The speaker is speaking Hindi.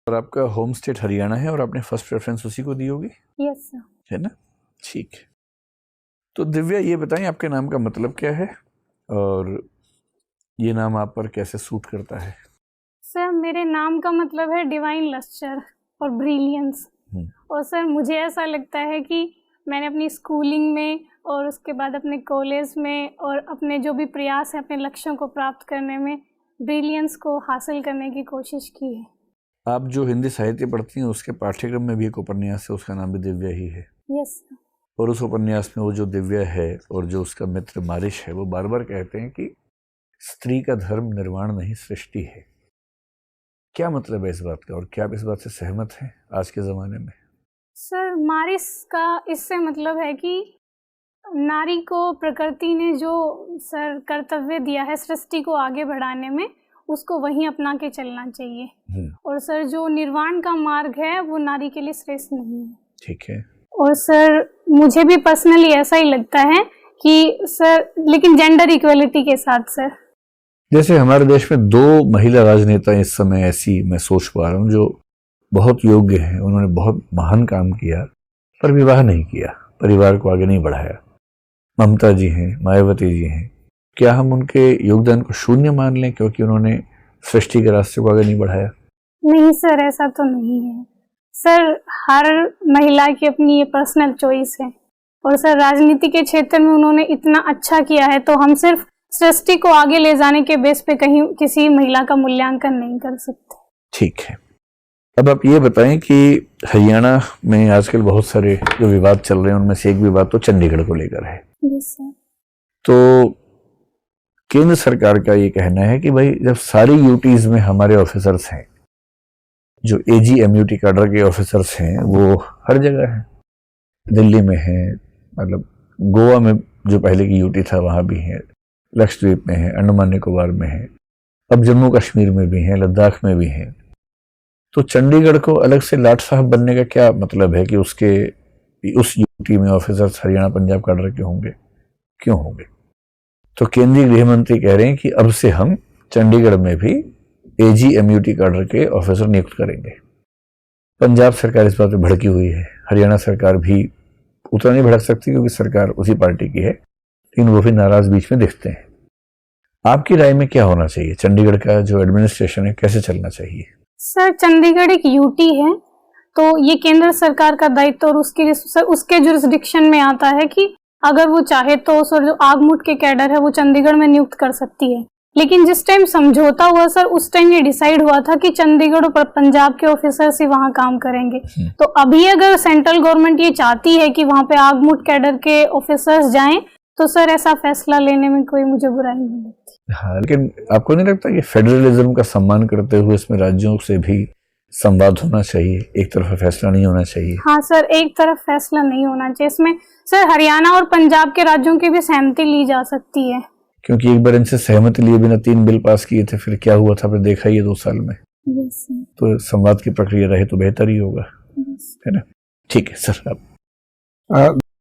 और आपका होम स्टेट हरियाणा है और आपने फर्स्ट प्रेफरेंस उसी को दी होगी? Yes sir. है ना, ठीक है। तो दिव्या ये बताएं आपके नाम का मतलब क्या है और ये नाम आप पर कैसे सूट करता है? सर मेरे नाम का मतलब है डिवाइन लस्टर और ब्रिलियंस। और सर मुझे ऐसा लगता है कि मैंने अपनी स्कूलिंग में और उसके बाद अपने कॉलेज में और अपने जो भी प्रयास है अपने लक्ष्यों को प्राप्त करने में ब्रिलियंस को हासिल करने की कोशिश की है। आप जो हिंदी साहित्य पढ़ती हैं उसके पाठ्यक्रम में भी एक उपन्यास है, उसका नाम भी दिव्या ही है। Yes sir. और उस उपन्यास में वो जो दिव्या है और जो उसका मित्र मारिश है वो बार बार कहते हैं कि स्त्री का धर्म निर्वाण नहीं सृष्टि है। क्या मतलब है इस बात का और क्या आप इस बात से सहमत हैं आज के ज़माने में? सर मारिस का इससे मतलब है कि नारी को प्रकृति ने जो सर कर्तव्य दिया है सृष्टि को आगे बढ़ाने में उसको वहीं अपना के चलना चाहिए। और सर जो निर्वाण का मार्ग है वो नारी के लिए श्रेष्ठ नहीं है। ठीक है। और सर मुझे भी पर्सनली ऐसा ही लगता है कि सर लेकिन जेंडर इक्वलिटी के साथ सर। जैसे हमारे देश में 2 महिला राजनेता इस समय ऐसी मैं सोच पा रहा हूँ जो बहुत योग्य हैं, उन्होंने बहुत महान काम किया पर विवाह नहीं किया, परिवार को आगे नहीं बढ़ाया। ममता जी हैं, मायावती जी हैं। क्या हम उनके योगदान को शून्य मान लें क्योंकि उन्होंने सृष्टि के रास्ते को आगे नहीं बढ़ाया? नहीं सर ऐसा तो नहीं है सर, हर महिला की अपनी ये पर्सनल चॉइस है। और सर राजनीति के क्षेत्र में उन्होंने इतना अच्छा किया है तो हम सिर्फ सृष्टि को आगे ले जाने के बेस पे कहीं किसी महिला का मूल्यांकन नहीं कर सकते। ठीक है। अब आप ये बताएं कि हरियाणा में आजकल बहुत सारे जो विवाद चल रहे हैं उनमें से एक विवाद तो चंडीगढ़ को लेकर है। सर। तो केंद्र सरकार का ये कहना है कि भाई जब सारी यूटीज में हमारे ऑफिसर्स हैं, जो AG-MUT कैडर के ऑफिसर्स हैं वो हर जगह हैं, दिल्ली में हैं, मतलब गोवा में जो पहले की यूटी था वहाँ भी हैं, लक्षद्वीप में है, अंडमान निकोबार में है, अब जम्मू कश्मीर में भी हैं, लद्दाख में भी हैं। तो चंडीगढ़ को अलग से लाट साहब बनने का क्या मतलब है कि उस यूटी में ऑफिसर्स हरियाणा पंजाब कैडर के होंगे? क्यों होंगे? तो केंद्रीय गृह मंत्री कह रहे हैं कि अब से हम चंडीगढ़ में भी AG-MUT कैडर के ऑफिसर नियुक्त करेंगे। पंजाब सरकार इस बात पे भड़की हुई है, हरियाणा सरकार भी उतना नहीं भड़क सकती क्योंकि सरकार उसी पार्टी की है, लेकिन वो भी नाराज बीच में दिखते हैं। आपकी राय में क्या होना चाहिए? चंडीगढ़ का जो एडमिनिस्ट्रेशन है कैसे चलना चाहिए? सर चंडीगढ़ एक यूटी है तो ये केंद्र सरकार का दायित्व और उसके जुरिस्डिक्शन में आता है कि अगर वो चाहे तो सर जो आगमुट के कैडर है वो चंडीगढ़ में नियुक्त कर सकती है। लेकिन जिस टाइम समझौता हुआ सर उस टाइम ये डिसाइड हुआ था कि चंडीगढ़ और पंजाब के ऑफिसर्स ही वहाँ काम करेंगे। तो अभी अगर सेंट्रल गवर्नमेंट ये चाहती है कि वहाँ पे आगमुट कैडर के ऑफिसर्स जाएं तो सर ऐसा फैसला लेने में कोई मुझे बुराई नहीं लगती। हाँ, लेकिन आपको नहीं लगता कि फेडरलिज्म का सम्मान करते हुए इसमें राज्यों से भी संवाद होना चाहिए, एक तरफा फैसला नहीं होना चाहिए? हाँ सर, एक तरफ फैसला नहीं होना चाहिए। इसमें सर हरियाणा और पंजाब के राज्यों की भी सहमति ली जा सकती है। क्योंकि एक बार इनसे सहमति लिए बिना 3 बिल पास किए थे, फिर क्या हुआ था आपने देखा ही है 2 साल में। तो संवाद की प्रक्रिया रहे तो बेहतर ही होगा, है ना? ठीक है सर। आप